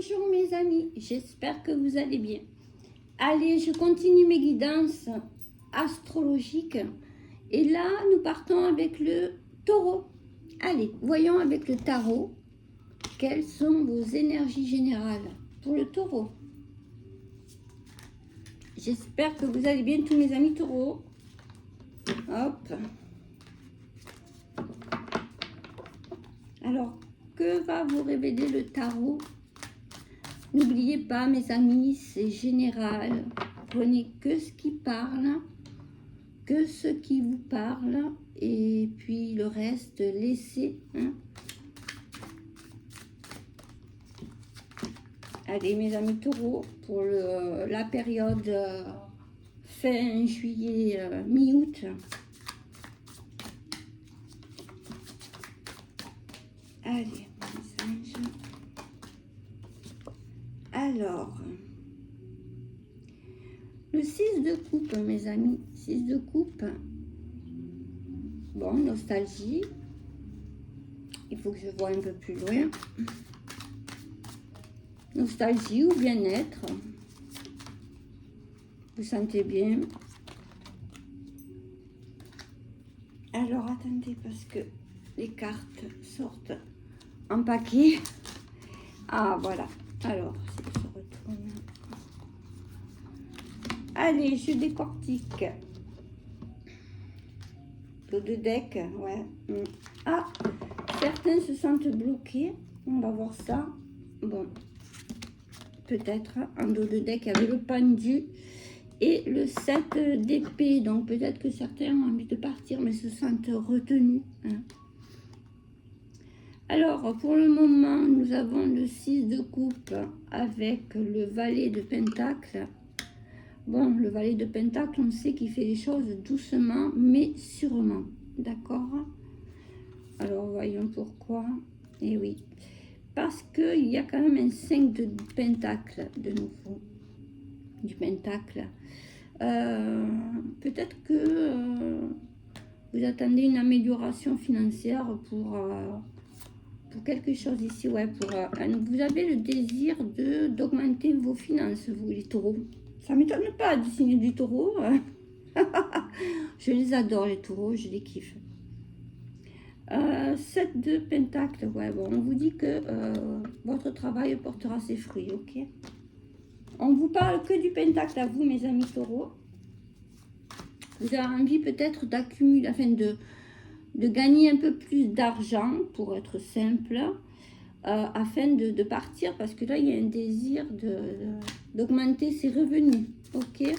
Bonjour mes amis, j'espère que vous allez bien. Allez, je continue mes guidances astrologiques. Et là, nous partons avec le taureau. Allez, voyons avec le tarot, quelles sont vos énergies générales pour le taureau. J'espère que vous allez bien tous mes amis taureaux. Hop. Alors, que va vous révéler le tarot? N'oubliez pas, mes amis, c'est général. Prenez que ce qui parle, que ce qui vous parle, et puis le reste, laissez. Allez, mes amis taureaux, pour la période fin juillet, mi-août. Allez, message. Alors, le 6 de coupe, mes amis, 6 de coupe. Bon, nostalgie. Il faut que je voie un peu plus loin. Nostalgie ou bien-être. Vous sentez bien. Alors, attendez, parce que les cartes sortent en paquet. Ah, voilà. Alors, si je retourne. Allez, je décortique. Dos de deck, ouais. Ah, certains se sentent bloqués. On va voir ça. Bon, peut-être en dos de deck, il y avait le pendu et le 7 d'épée. Donc, peut-être que certains ont envie de partir, mais se sentent retenus. Alors, pour le moment, nous avons le 6 de coupe avec le valet de pentacle. Bon, le valet de pentacle, on sait qu'il fait les choses doucement, mais sûrement. D'accord? Alors, voyons pourquoi. Eh oui, parce qu'il y a quand même un 5 de pentacle de nouveau. Du pentacle. Peut-être que vous attendez une amélioration financière pour quelque chose ici, ouais, vous avez le désir d'augmenter vos finances, vous les taureaux. Ça ne m'étonne pas du signe du taureau. Je les adore, les taureaux, je les kiffe. 7 de pentacle, ouais, bon, on vous dit que votre travail portera ses fruits, ok? On vous parle que du pentacle à vous, mes amis taureaux. Vous avez envie peut-être d'accumuler, afin de gagner un peu plus d'argent, pour être simple, afin de partir, parce que là, il y a un désir d'augmenter ses revenus, ok?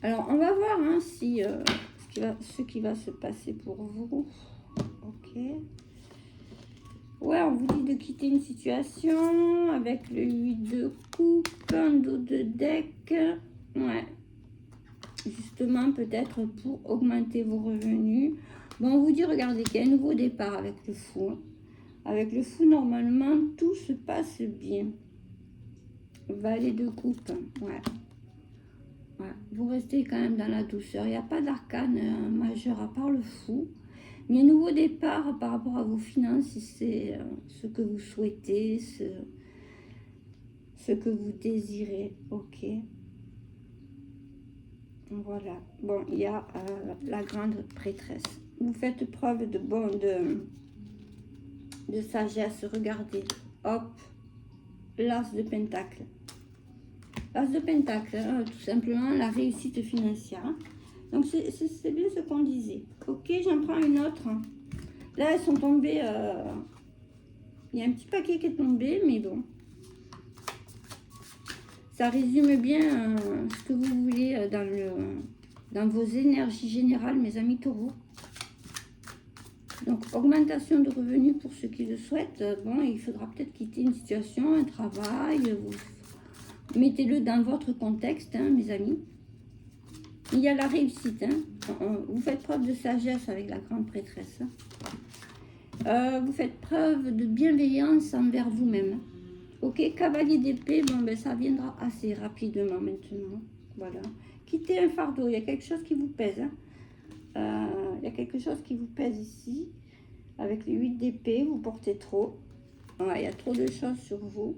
Alors, on va voir hein, si ce qui va se passer pour vous, ok? Ouais, on vous dit de quitter une situation avec le 8 de coupe, un dos de deck, ouais. Justement, peut-être pour augmenter vos revenus. Bon, on vous dit, regardez, qu'il y a un nouveau départ avec le fou. Avec le fou, normalement, tout se passe bien. Valet de coupe, ouais. Ouais. Vous restez quand même dans la douceur. Il n'y a pas d'arcane majeur à part le fou. Mais un nouveau départ par rapport à vos finances, c'est ce que vous souhaitez, ce que vous désirez, ok? Voilà. Bon, il y a la grande prêtresse. Vous faites preuve de sagesse. Regardez. Hop. L'as de pentacle. L'as de pentacle, hein, tout simplement la réussite financière. Donc, c'est bien ce qu'on disait. Ok, j'en prends une autre. Là, elles sont tombées. Il y a un petit paquet qui est tombé, mais bon. Ça résume bien ce que vous voulez dans vos énergies générales, mes amis taureaux. Donc, augmentation de revenus pour ceux qui le souhaitent. Bon, il faudra peut-être quitter une situation, un travail. Mettez-le dans votre contexte, hein, mes amis. Il y a la réussite. Hein. Vous faites preuve de sagesse avec la grande prêtresse. Vous faites preuve de bienveillance envers vous-même. Ok, cavalier d'épée, bon, ben, ça viendra assez rapidement maintenant. Voilà. Quittez un fardeau, il y a quelque chose qui vous pèse. Hein. Il y a quelque chose qui vous pèse ici. Avec les 8 d'épée, vous portez trop. Ouais, il y a trop de choses sur vous.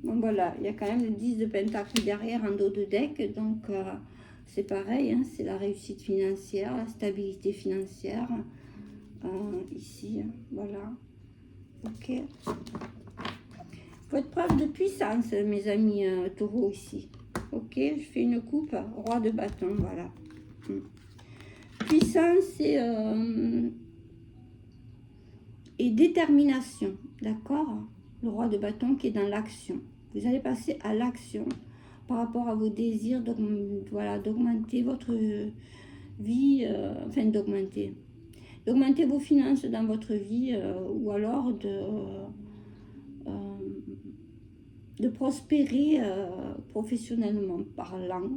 Donc voilà, il y a quand même le 10 de Pentacle derrière en dos de deck. Donc c'est pareil, hein, c'est la réussite financière, la stabilité financière. Ici, voilà. Ok. Faut être preuve de puissance, mes amis taureaux ici. Ok, je fais une coupe, roi de bâton, voilà. Puissance et détermination, d'accord? Le roi de bâton qui est dans l'action. Vous allez passer à l'action par rapport à vos désirs, voilà, d'augmenter votre vie, enfin d'augmenter vos finances dans votre vie ou alors de prospérer professionnellement parlant.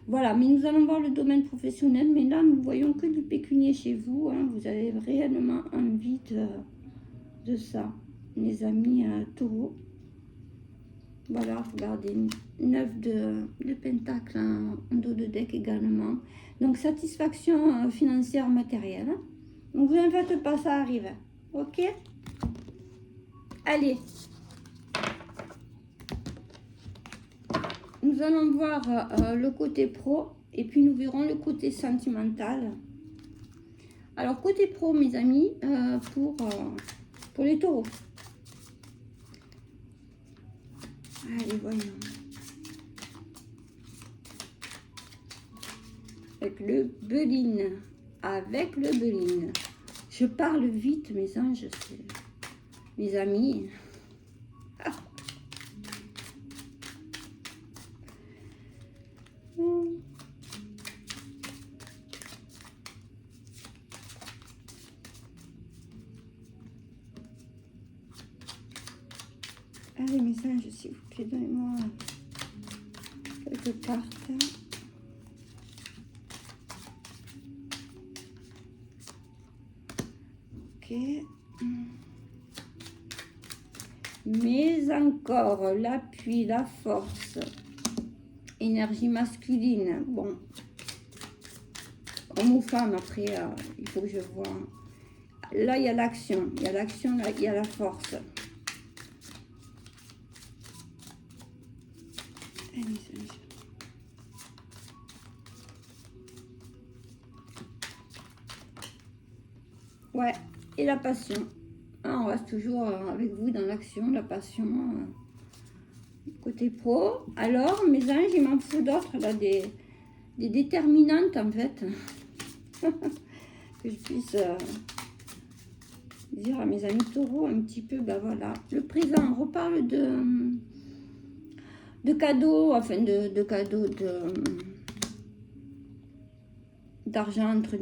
Voilà, mais nous allons voir le domaine professionnel, mais là nous voyons que du pécunier chez vous, hein. Vous avez réellement envie de ça, mes amis taureaux. Voilà, regardez, 9 de pentacle en dos de deck également. Donc satisfaction financière matérielle. Donc vous n'en faites pas, ça arrive. Ok? Allez. Nous allons voir le côté pro et puis nous verrons le côté sentimental. Alors côté pro, mes amis, pour les taureaux. Allez, voyons. Avec le Béline. Avec le Béline. Je parle vite, mes anges, mes amis. Ah. Allez, mes anges, s'il vous plaît, donnez-moi quelques cartes. Ok. Mais encore, l'appui, la force, énergie masculine. Bon, homme ou femme, après, il faut que je vois. Là, il y a l'action. Il y a l'action, là, il y a la force. Ouais, et la passion. On reste toujours avec vous dans l'action, la passion. Côté pro. Alors, mes anges, il m'en faut d'autres, là, des déterminantes, en fait. Que je puisse dire à mes amis taureaux un petit peu, ben voilà. Le présent, on reparle de cadeaux, enfin de cadeaux, d'argent entre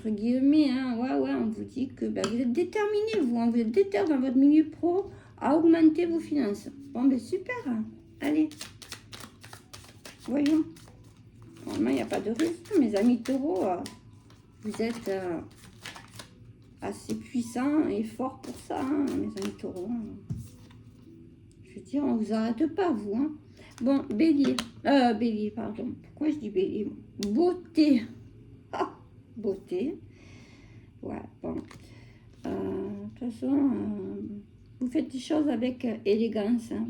guillemets, hein. Ouais, on vous dit que ben, vous êtes déterminé, vous, hein, vous êtes déterminé dans votre milieu pro à augmenter vos finances. Bon, ben super, hein. Allez, voyons. Normalement, il n'y a pas de risque, mes amis taureaux, vous êtes assez puissants et forts pour ça, hein, mes amis taureaux. Je veux dire, on vous arrête pas, vous, hein. Bon, bélier, bélier, pardon. Pourquoi je dis bélier? Beauté. Ah, beauté. Ouais, bon. De toute façon, vous faites des choses avec élégance. Hein.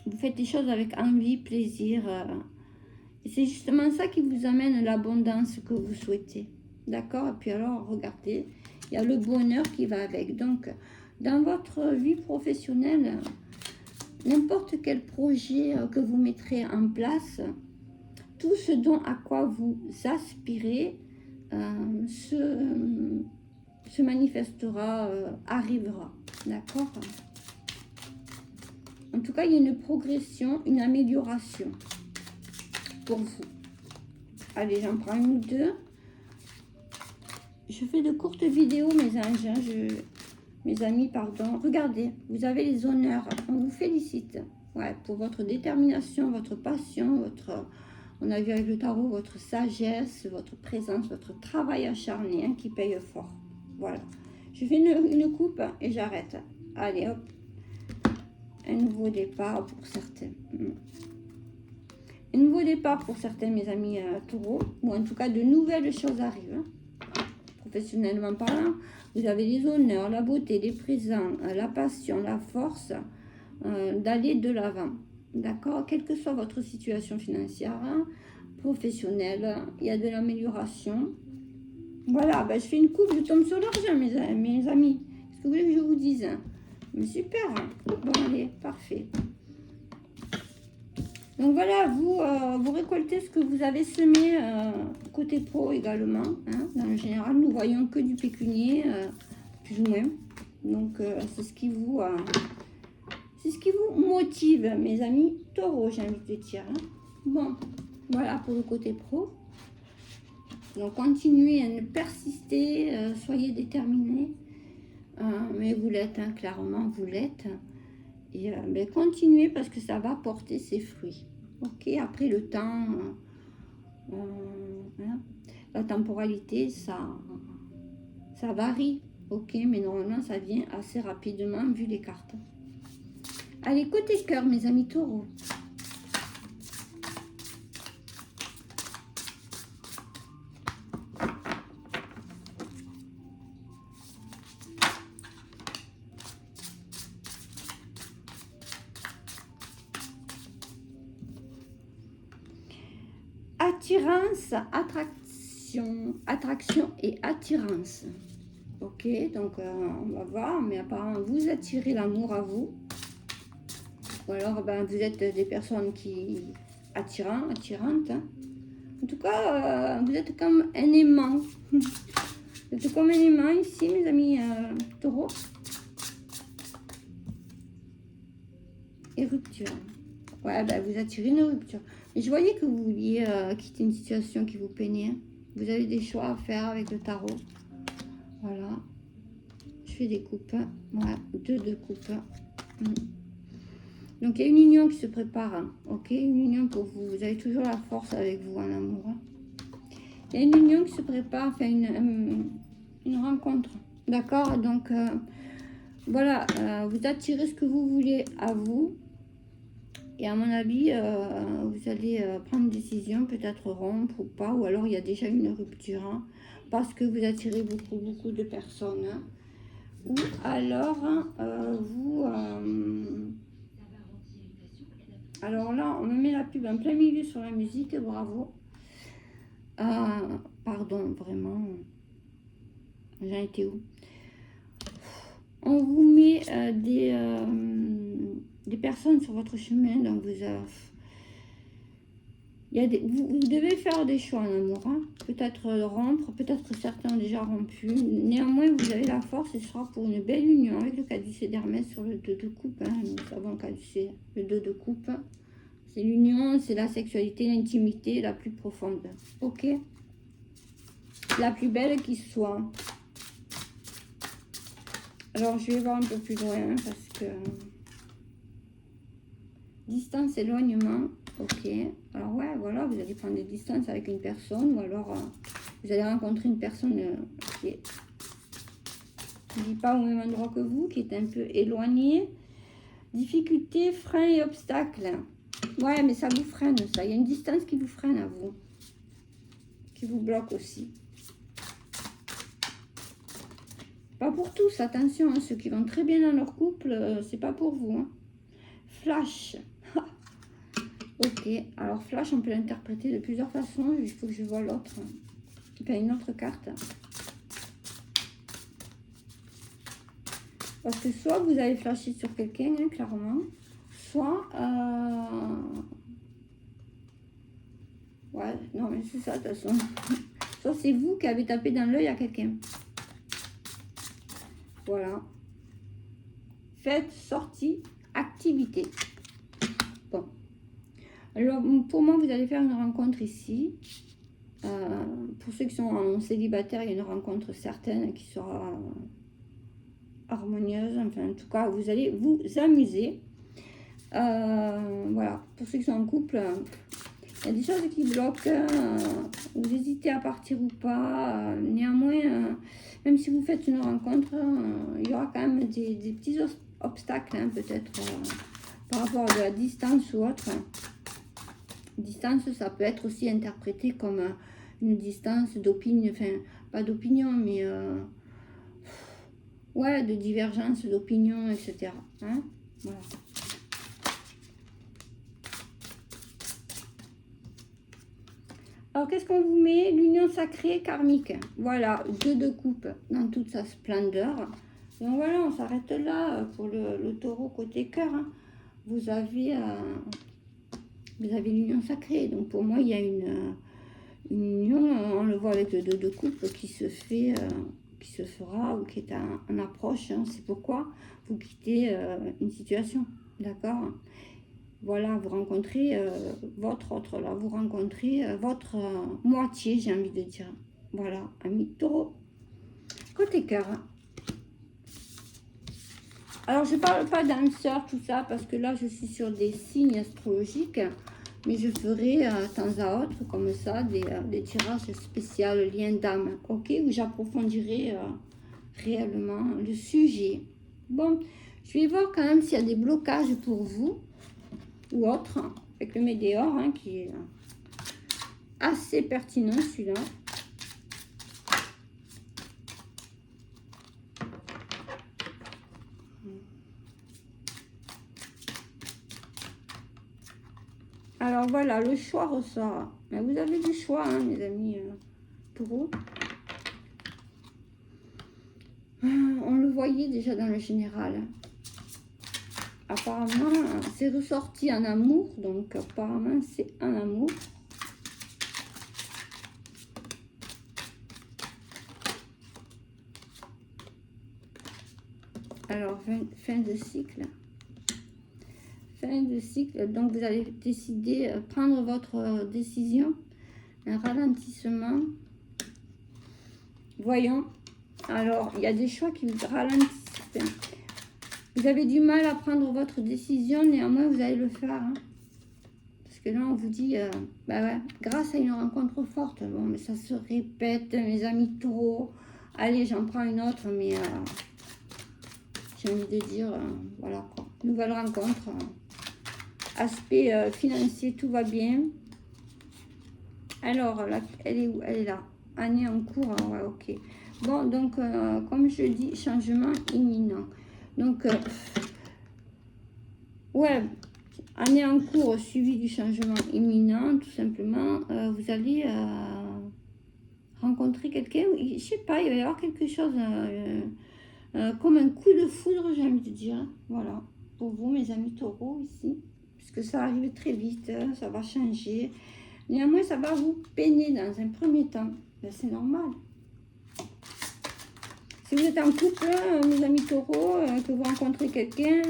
Vous faites des choses avec envie, plaisir. Et c'est justement ça qui vous amène l'abondance que vous souhaitez. D'accord? Et puis alors, regardez, il y a le bonheur qui va avec. Donc, dans votre vie professionnelle, n'importe quel projet que vous mettrez en place, tout ce dont à quoi vous aspirez se manifestera, arrivera. D'accord? En tout cas, il y a une progression, une amélioration pour vous. Allez, j'en prends une ou deux. Je fais de courtes vidéos, mes anges, hein, mes amis, pardon. Regardez, vous avez les honneurs. On vous félicite. Ouais, pour votre détermination, votre passion, on a vu avec le tarot, votre sagesse, votre présence, votre travail acharné, hein, qui paye fort. Voilà. Je fais une coupe et j'arrête. Allez, hop. Un nouveau départ pour certains. Un nouveau départ pour certains, mes amis taureaux. Ou en tout cas, de nouvelles choses arrivent. Hein. professionnellement parlant, vous avez les honneurs, la beauté, les présents, la passion, la force d'aller de l'avant. D'accord? Quelle que soit votre situation financière, hein, professionnelle, il y a de l'amélioration. Voilà, ben, je fais une coupe, je tombe sur l'argent, mes amis. Qu'est-ce que vous voulez que je vous dise? Mais super. Hein. Bon, allez, parfait. Donc voilà, vous récoltez ce que vous avez semé côté pro également. Hein. Dans le général, nous voyons que du pécunier, plus ou moins. Donc c'est ce qui vous motive, mes amis taureaux, j'ai envie de dire. Hein. Bon, voilà pour le côté pro. Donc continuez à ne persister, soyez déterminés. Mais vous l'êtes, hein, clairement, vous l'êtes. Et ben, continuez parce que ça va porter ses fruits. Ok, après le temps, hein, la temporalité, ça varie. Ok, mais normalement, ça vient assez rapidement vu les cartes. Allez, côté cœur, mes amis taureaux. Attirance, attraction et attirance. Ok, donc on va voir, mais apparemment vous attirez l'amour à vous. Ou alors ben, vous êtes des personnes qui attirantes. Hein. En tout cas, vous êtes comme un aimant. Vous êtes comme un aimant ici, mes amis taureaux. Et rupture. Ouais, ben, vous attirez une rupture. Et je voyais que vous vouliez quitter une situation qui vous peignait. Vous avez des choix à faire avec le tarot. Voilà. Je fais des coupes. Voilà, deux coupes. Donc, il y a une union qui se prépare. Hein. Ok, une union pour vous. Vous avez toujours la force avec vous en amour. Hein. Il y a une union qui se prépare, enfin une rencontre. D'accord. Donc, voilà, vous attirez ce que vous voulez à vous. Et à mon avis, vous allez prendre une décision, peut-être rompre ou pas, ou alors il y a déjà une rupture, hein, parce que vous attirez beaucoup de personnes. Hein, ou alors, alors là, on me met la pub en plein milieu sur la musique, bravo. Pardon, vraiment, j'en étais où? On vous met des personnes sur votre chemin, donc vous devez faire des choix en amour, hein. Peut-être rompre, peut-être que certains ont déjà rompu. Néanmoins, vous avez la force et ce sera pour une belle union avec le caducée d'Hermès sur le 2 de coupe. Hein. Nous savons caducée, le 2 de coupe. C'est l'union, c'est la sexualité, l'intimité la plus profonde. Ok? La plus belle qui soit. Alors, je vais voir un peu plus loin hein, parce que... Distance, éloignement. Ok. Alors, ouais, voilà, vous allez prendre des distances avec une personne ou alors vous allez rencontrer une personne qui ne vit pas au même endroit que vous, qui est un peu éloignée. Difficultés, freins et obstacles. Ouais, mais ça vous freine, ça. Il y a une distance qui vous freine à vous. Qui vous bloque aussi. Pas pour tous, attention, hein, ceux qui vont très bien dans leur couple, c'est pas pour vous. Hein. Flash. Ok, alors flash, on peut l'interpréter de plusieurs façons. Il faut que je vois l'autre. Enfin, une autre carte. Parce que soit vous avez flashé sur quelqu'un, hein, clairement. Soit... Ouais, non, mais c'est ça, de toute façon. Soit c'est vous qui avez tapé dans l'œil à quelqu'un. Voilà. Fête, sortie, activité. Bon. Alors, pour moi, vous allez faire une rencontre ici. Pour ceux qui sont en célibataire, il y a une rencontre certaine qui sera harmonieuse. Enfin, en tout cas, vous allez vous amuser. Voilà. Pour ceux qui sont en couple, il y a des choses qui bloquent. Vous hésitez à partir ou pas. Néanmoins, même si vous faites une rencontre, il y aura quand même des petits obstacles, hein, peut-être par rapport à de la distance ou autre. Distance, ça peut être aussi interprété comme une distance d'opinion, enfin, pas d'opinion, mais ouais, de divergence d'opinion, etc. Hein, voilà. Alors, qu'est-ce qu'on vous met? L'union sacrée karmique. Voilà, 2 de coupe dans toute sa splendeur. Donc voilà, on s'arrête là pour le taureau côté cœur. Hein. Vous avez l'union sacrée. Donc pour moi, il y a une union, on le voit avec le 2 de coupe qui se fait, qui se fera ou qui est en approche. Hein. C'est pourquoi vous quittez une situation. D'accord? Voilà, vous rencontrez votre autre, là, vous rencontrez votre moitié, j'ai envie de dire. Voilà, ami taureau. Côté cœur. Alors, je ne parle pas d'âme sœur, tout ça, parce que là, je suis sur des signes astrologiques. Mais je ferai de temps à autre, comme ça, des tirages spéciaux, liens d'âme, ok? Où j'approfondirai réellement le sujet. Bon, je vais voir quand même s'il y a des blocages pour vous. Ou autre, avec le météore, hein, qui est assez pertinent celui-là. Alors voilà, le choix ressort. Vous avez du choix, hein, mes amis taureaux. On le voyait déjà dans le général. Apparemment, c'est ressorti en amour, donc apparemment c'est un amour. Alors, fin de cycle. Fin de cycle, donc vous allez décider, prendre votre décision, un ralentissement. Voyons, alors il y a des choix qui vous ralentissent. Vous avez du mal à prendre votre décision, néanmoins vous allez le faire. Hein. Parce que là on vous dit, bah ouais, grâce à une rencontre forte, bon mais ça se répète, mes amis taureaux. Allez, j'en prends une autre, mais j'ai envie de dire, voilà quoi, nouvelle rencontre. Aspect financier, tout va bien. Alors, là, elle est où? Elle est là. Année en cours, hein, ouais, ok. Bon, donc, comme je dis, changement imminent. Donc, ouais, année en cours suivi du changement imminent, tout simplement. Vous allez rencontrer quelqu'un, je sais pas, il va y avoir quelque chose comme un coup de foudre, j'ai envie de dire. Voilà, pour vous, mes amis taureaux, ici. Puisque ça arrive très vite, ça va changer. Néanmoins, ça va vous peiner dans un premier temps. Ben, c'est normal. Si vous êtes en couple, mes amis taureaux, que vous rencontrez quelqu'un,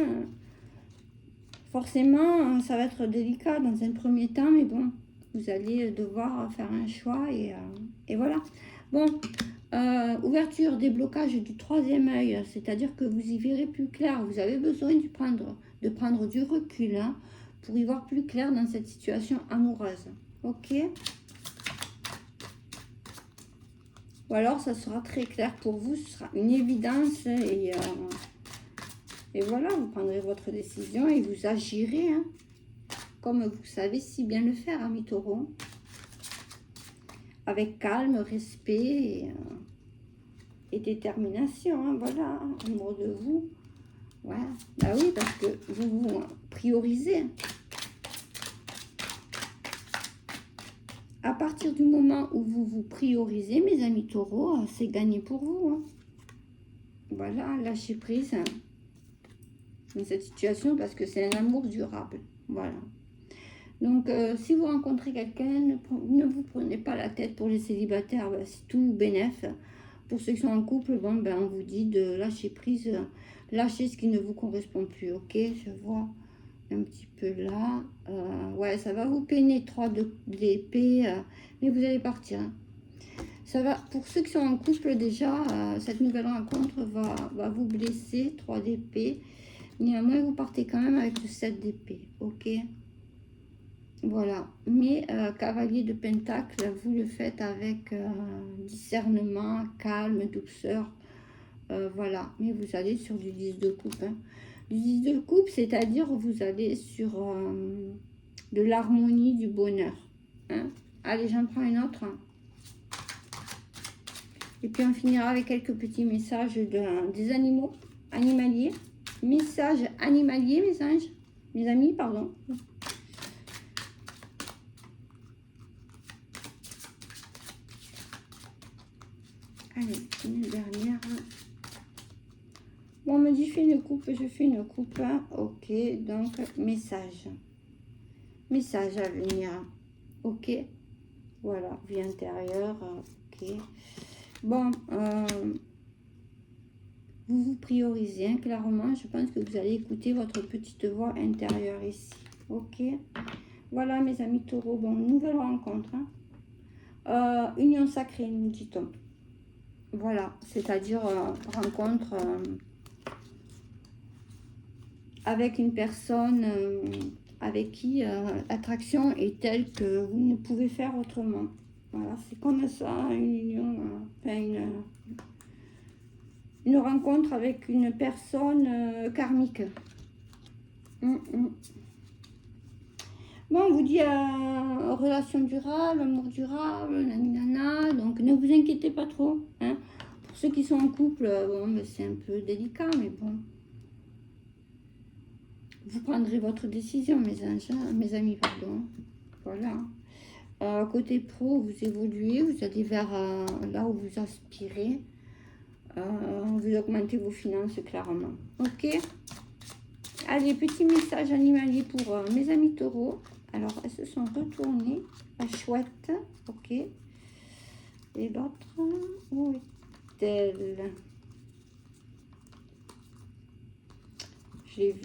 forcément, ça va être délicat dans un premier temps, mais bon, vous allez devoir faire un choix et voilà. Bon, ouverture, déblocage du 3e œil, c'est-à-dire que vous y verrez plus clair. Vous avez besoin de prendre du recul hein, pour y voir plus clair dans cette situation amoureuse. Ok? Ou alors, ça sera très clair pour vous, ce sera une évidence et voilà, vous prendrez votre décision et vous agirez hein, comme vous savez si bien le faire, amis taureaux. Avec calme, respect et détermination, hein, voilà, amour de vous. Ouais, bah oui, parce que vous vous priorisez. À partir du moment où vous vous priorisez, mes amis taureaux, c'est gagné pour vous. Hein. Voilà, lâchez prise hein, dans cette situation parce que c'est un amour durable. Voilà. Donc, si vous rencontrez quelqu'un, ne vous prenez pas la tête pour les célibataires, ben, c'est tout bénef. Pour ceux qui sont en couple, bon, ben, on vous dit de lâcher prise, lâcher ce qui ne vous correspond plus. Ok, je vois un petit peu là. Ouais, ça va vous peiner 3 d'épée, mais vous allez partir. Hein. Ça va, pour ceux qui sont en couple déjà, cette nouvelle rencontre va vous blesser, 3 d'épée. Néanmoins, vous partez quand même avec le 7 d'épée. Ok. Voilà, mais cavalier de pentacle, vous le faites avec discernement, calme, douceur, voilà. Mais vous allez sur du 10 de coupe. Hein. Du 10 de coupe, c'est-à-dire vous allez sur de l'harmonie, du bonheur. Hein. Allez, j'en prends une autre. Et puis on finira avec quelques petits messages des animaux, animaliers. Messages animaliers, mes anges, mes amis, pardon. Allez, une dernière. Bon, on me dit fais une coupe, je fais une coupe. Ok, donc message. Message à venir. Ok. Voilà, vie intérieure. Ok. Bon, vous vous priorisez, hein, clairement. Je pense que vous allez écouter votre petite voix intérieure ici. Ok. Voilà, mes amis taureaux. Bon, nouvelle rencontre. Hein. Union sacrée, nous dit-on. Voilà, c'est-à-dire rencontre avec une personne avec qui l'attraction est telle que vous ne pouvez faire autrement. Voilà, c'est comme ça, une union, enfin une rencontre avec une personne karmique. Bon, on vous dit relation durable, amour durable, nanana, donc ne vous inquiétez pas trop. Hein. Pour ceux qui sont en couple, bon, c'est un peu délicat, mais bon. Vous prendrez votre décision, mes anges, mes amis, pardon. Voilà. Côté pro, vous évoluez, vous allez vers là où vous aspirez. Vous augmentez vos finances clairement. Ok. Allez, petit message animalier pour mes amis taureaux. Alors, elles se sont retournées. La chouette. Ok. Et l'autre, où est-elle? Je l'ai vu.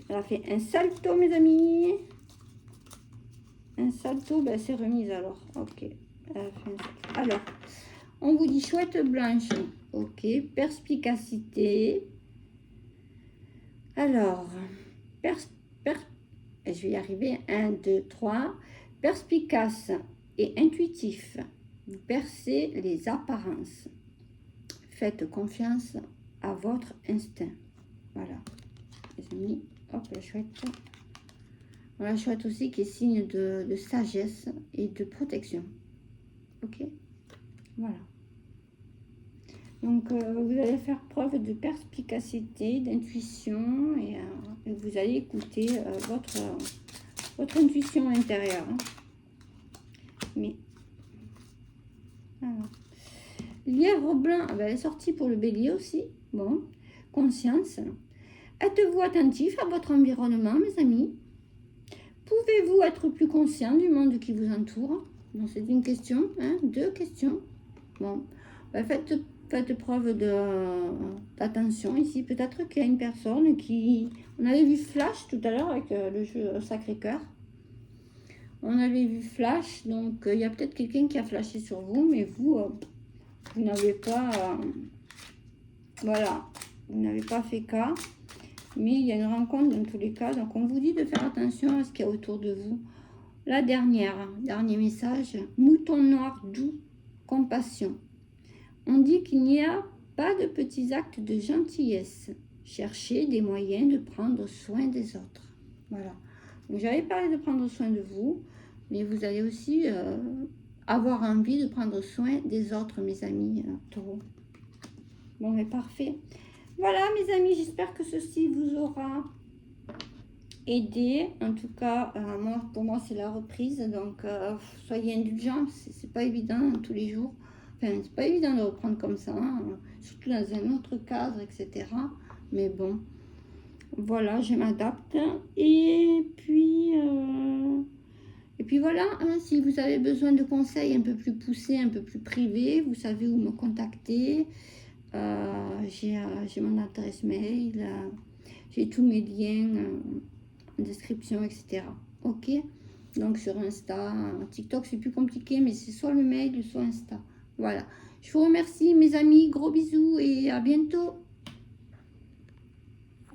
Elle a fait un salto, mes amis. Un salto, ben c'est remise alors. Ok. Elle a fait un salto. Alors, on vous dit chouette blanche. Ok. Perspicacité. Alors, je vais y arriver. 1, 2, 3. Perspicace et intuitif. Vous percez les apparences. Faites confiance à votre instinct. Voilà, les amis. Hop, la chouette. La chouette aussi qui est signe de sagesse et de protection. Ok. Voilà. Donc, vous allez faire preuve de perspicacité, d'intuition et vous allez écouter votre intuition intérieure. Hein. Mais, voilà. Lièvre blanc, elle est sortie pour le bélier aussi. Bon, conscience. Êtes-vous attentif à votre environnement, mes amis? Pouvez-vous être plus conscient du monde qui vous entoure? Bon, c'est une question, hein, 2 questions. Bon, faites preuve d'attention ici. Peut-être qu'il y a une personne qui... On avait vu Flash tout à l'heure avec le jeu Sacré-Cœur. On avait vu Flash, donc il y a peut-être quelqu'un qui a flashé sur vous, mais vous n'avez pas... voilà, vous n'avez pas fait cas. Mais il y a une rencontre dans tous les cas. Donc, on vous dit de faire attention à ce qu'il y a autour de vous. La dernier message. Mouton noir doux, compassion. On dit qu'il n'y a pas de petits actes de gentillesse. Cherchez des moyens de prendre soin des autres. Voilà. Donc, j'avais parlé de prendre soin de vous. Mais vous allez aussi avoir envie de prendre soin des autres, mes amis taureaux. Bon, mais parfait. Voilà, mes amis, j'espère que ceci vous aura aidé. En tout cas, pour moi, c'est la reprise. Donc, soyez indulgents. C'est pas évident tous les jours. Enfin, c'est pas évident de reprendre comme ça, hein, surtout dans un autre cadre, etc. Mais bon, voilà, je m'adapte. Et puis voilà, hein, si vous avez besoin de conseils un peu plus poussés, un peu plus privés, vous savez où me contacter. J'ai mon adresse mail, j'ai tous mes liens en description, etc. Ok, donc sur Insta, TikTok c'est plus compliqué, mais c'est soit le mail soit Insta. Voilà, je vous remercie mes amis, gros bisous et à bientôt.